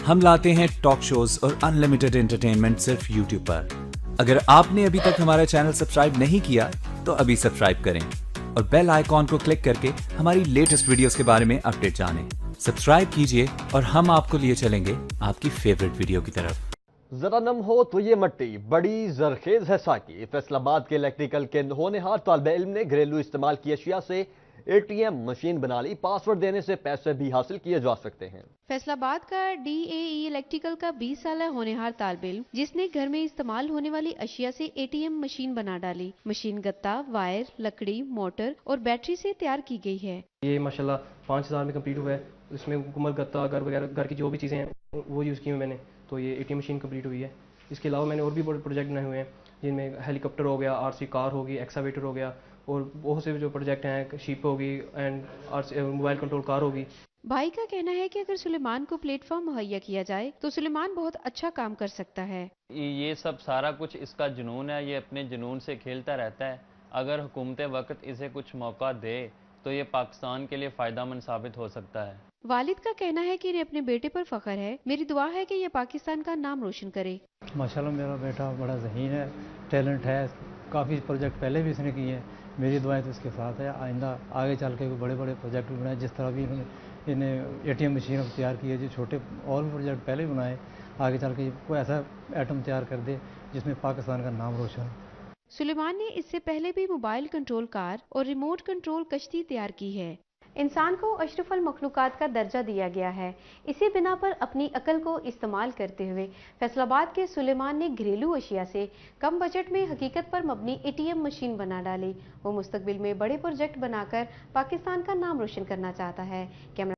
हम लाते हैं talk shows और अनलिमिटेड एंटरटेनमेंट सिर्फ यूट्यूब पर। अगर आपने अभी तक हमारा चैनल सब्सक्राइब नहीं किया तो अभी सब्सक्राइब करें और बेल आइकॉन को क्लिक करके हमारी लेटेस्ट वीडियोस के बारे में अपडेट जानें। सब्सक्राइब कीजिए और हम आपको लिए चलेंगे आपकी फेवरेट वीडियो की तरफ। जरा नम हो तो ये मट्टी बड़ी जरखेज है साकी। फैसलाबाद के इलेक्ट्रिकल के होनहार तालिब इल्म ने घरेलू इस्तेमाल की अशिया से एटीएम मशीन बना ली। पासवर्ड देने से पैसे भी हासिल किए जा सकते हैं। फैसलाबाद का डीएई इलेक्ट्रिकल का 20 साल होनहार तालिब इल्म जिसने घर में इस्तेमाल होने वाली अशिया से एटीएम मशीन बना डाली। मशीन गत्ता, वायर, लकड़ी, मोटर और बैटरी से तैयार की गई है। ये माशाल्लाह 5,000 में कंप्लीट हुआ है। इसमें हुकूमत गत्ता, अगर वगैरह घर की जो भी चीज़ें हैं वो यूज़ की हुई मैंने, तो ये एटीएम मशीन कंप्लीट हुई है। इसके अलावा मैंने और भी बड़े प्रोजेक्ट बनाए हुए हैं जिनमें हेलीकॉप्टर हो गया, आरसी कार होगी, एक्सावेटर हो गया और बहुत से जो प्रोजेक्ट हैं, शिप होगी एंड मोबाइल कंट्रोल कार होगी। भाई का कहना है कि अगर सुलेमान को प्लेटफॉर्म मुहैया किया जाए तो सुलेमान बहुत अच्छा काम कर सकता है। ये सब सारा कुछ इसका जुनून है, ये अपने जुनून से खेलता रहता है। अगर हुकूमत वक्त इसे कुछ मौका दे तो ये पाकिस्तान के लिए फ़ायदेमंद साबित हो सकता है। वालिद का कहना है कि इन्हें अपने बेटे पर फख्र है। मेरी दुआ है कि ये पाकिस्तान का नाम रोशन करे। माशाल्लाह मेरा बेटा बड़ा ज़हीन है, टैलेंट है। काफ़ी प्रोजेक्ट पहले भी इसने किए हैं। मेरी दुआएं तो इसके साथ है। आइंदा आगे चल के बड़े बड़े प्रोजेक्ट भी बनाए। जिस तरह भी इन्हें एटीएम मशीन तैयार की है, जो छोटे और भी प्रोजेक्ट पहले भी बनाए, आगे चल के कोई ऐसा एटम तैयार कर दे जिसमें पाकिस्तान का नाम रोशन हो। सुलेमान ने इससे पहले भी मोबाइल कंट्रोल कार और रिमोट कंट्रोल कश्ती तैयार की है। इंसान को अशरफुल मखलूकात का दर्जा दिया गया है। इसी बिना पर अपनी अकल को इस्तेमाल करते हुए फैसलाबाद के सुलेमान ने घरेलू अशिया से कम बजट में हकीकत पर मबनी एटीएम मशीन बना डाली। वो मुस्तकबिल में बड़े प्रोजेक्ट बनाकर पाकिस्तान का नाम रोशन करना चाहता है। कैमरा